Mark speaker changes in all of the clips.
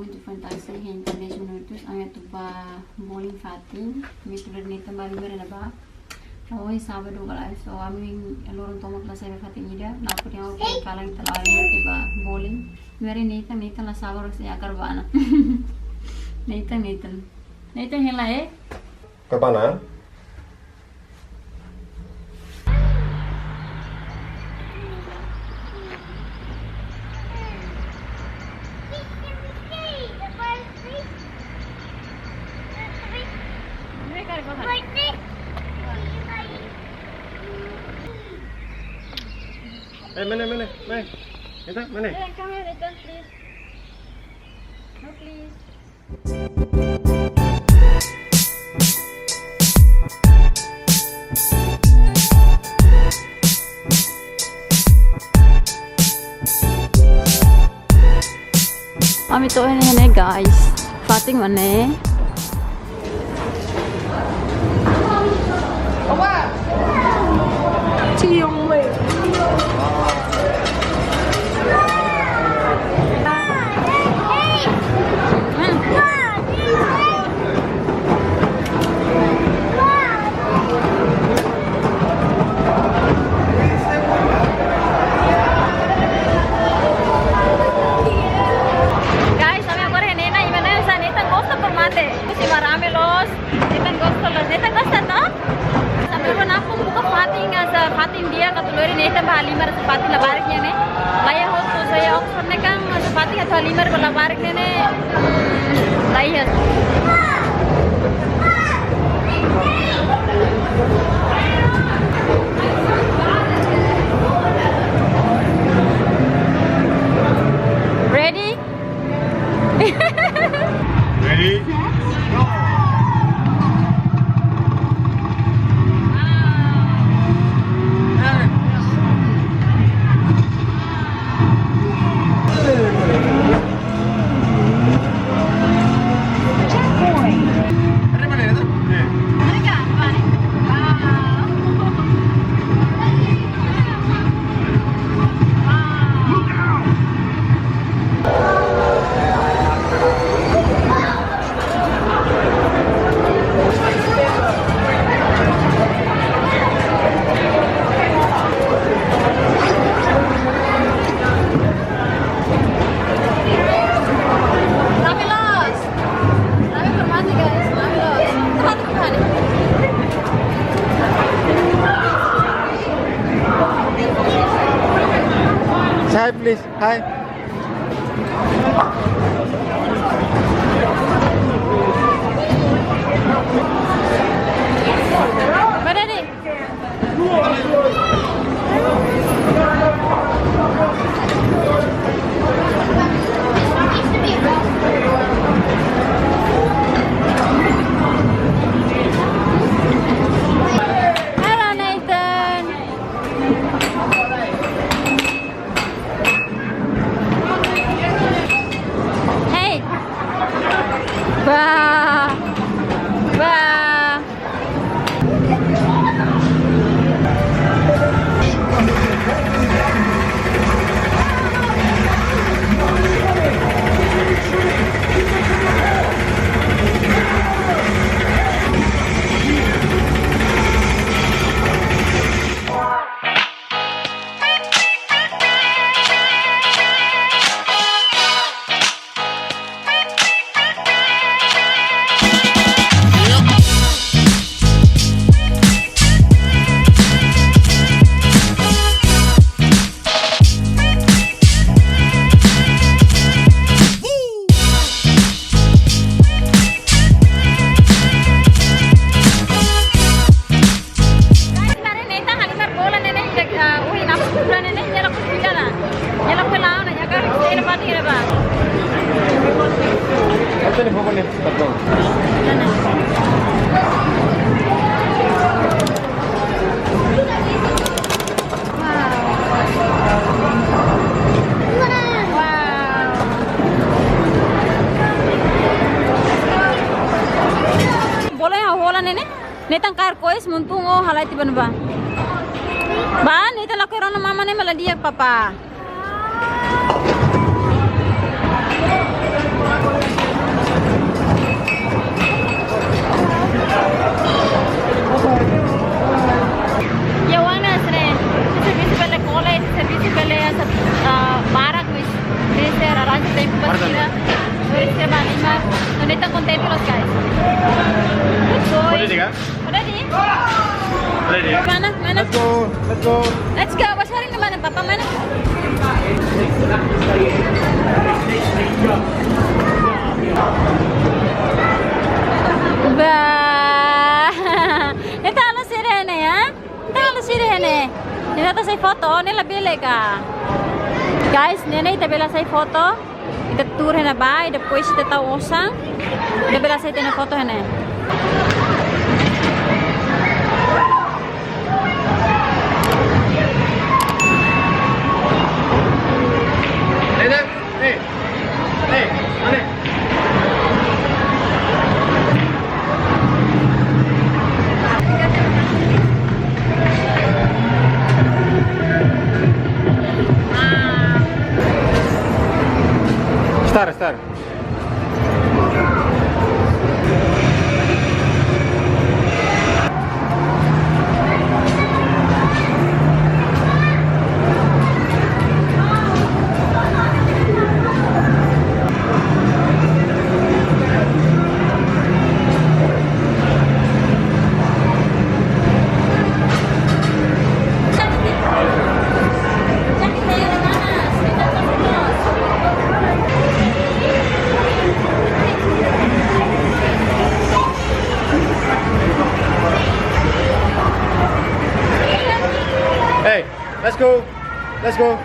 Speaker 1: going to Fantastic and Pradesh Minutos. Ang ito pa bowling fatin. May tulad nito bali-bali na ba? Hoy, Sabado guys. So aming lorong tomat la sa fatin ida. Napo niya ako kalang talaga tiba bowling. Mere Nathan la Sabado sa karbana. Nathan hela eh.
Speaker 2: Karbana? Mana? Nathan, mana?
Speaker 1: Come here, Nathan, please. No, please. Kami to ini guys. Fating mana? Cium weh. Fatin dia katulori neta balimar sepati labarik ne laya ho to saya Oxford ne kang sepati atau limar labarik ne laya ready
Speaker 2: Ready? Hi please. Hi.
Speaker 1: Netang kar kois muntung oh halai tiban ba. Ba neta la korona mama ne mala dia papa. Nathan kontento los guys. Good boy.
Speaker 2: Ready ka?
Speaker 1: Ready?
Speaker 2: Ready?
Speaker 1: Mana?
Speaker 2: Let's go. Let's go.
Speaker 1: Let's go. Basahin naman ang papa. Mana? Bah. Ito ano si Rene ya? Ito ano si Rene? Nila sa foto, nila bili ka. Guys, nene ita bela sa foto. Ita tour na ba? Ita pues ita tao usang. Ita bela sa ita na foto hene.
Speaker 2: Nathan, hey. Hey, mana? Start. Hey, let's go. Let's go.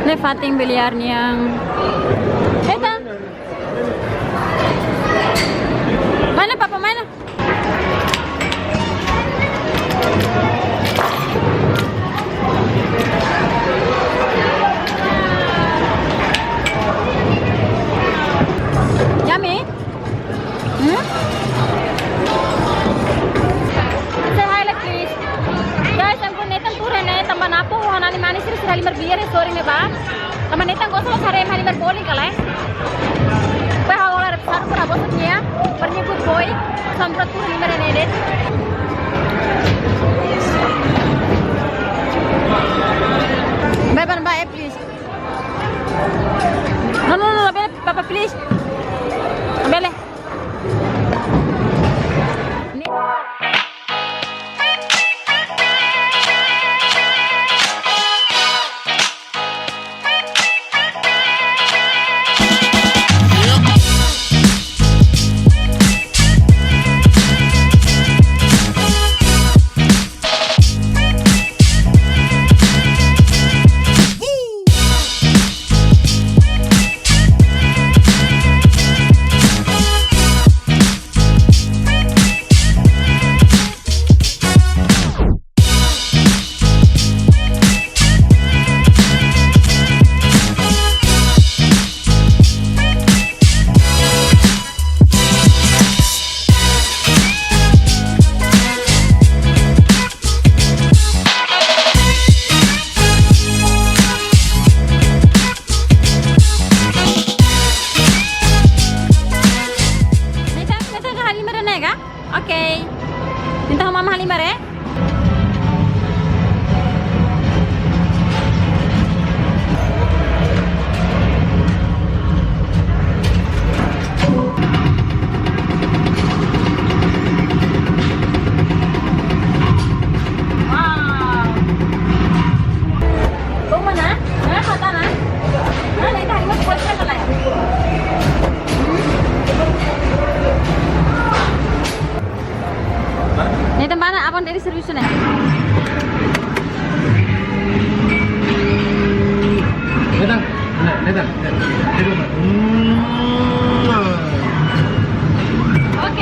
Speaker 1: Ini Fating biliarnya yang Eta. Mana papa mana? Yummy? Say hi like please. Guys, हमको नेतन पूरे ने तंबा नापो होना नहीं मानी सिर्फ हाली मर बियर स्टोरी में बा तंबा नेतन को सब सारे हाली मर बोली कलाय पे हावला रखा पर अब सकनिया पर ये गुड बॉय संप्रत पूरी मेरे नेडे bye bye please no papa please Bele. Okay. Minta sama Mama Halimar ya. Dari seriusan ya?
Speaker 2: Nathan. Oke.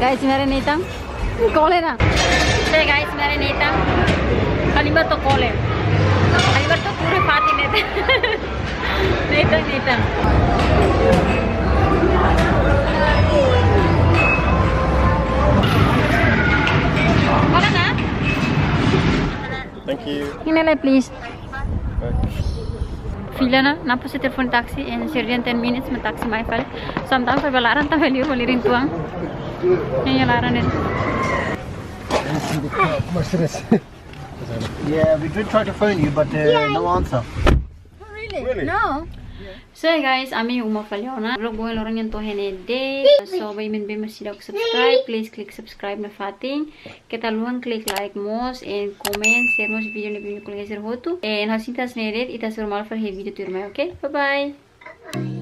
Speaker 1: Guys, meron na itang kole na. Hey guys, meron na itang kalimat to kole. Kalimat to puro Fatih na itang. Itang. Wala na?
Speaker 2: Thank you.
Speaker 1: Hinalay please. Fila na, napo sa telephone taxi and sirdian 10 minutes may taxi may file. Sometimes balaran ta value wali rin tuang. Yan yung laran nito.
Speaker 3: Yeah, we did try to phone you, but no answer.
Speaker 2: Really?
Speaker 1: No. So guys, ami umafalyo na. Vlog buhay lorong yan to day. So bay min bay masih daw subscribe. Please click subscribe na Fating. Kita luang click like most and comment share most video na video ko lang hotu. And hasintas na edit ita sur mal for video tur mai, okay? Bye bye.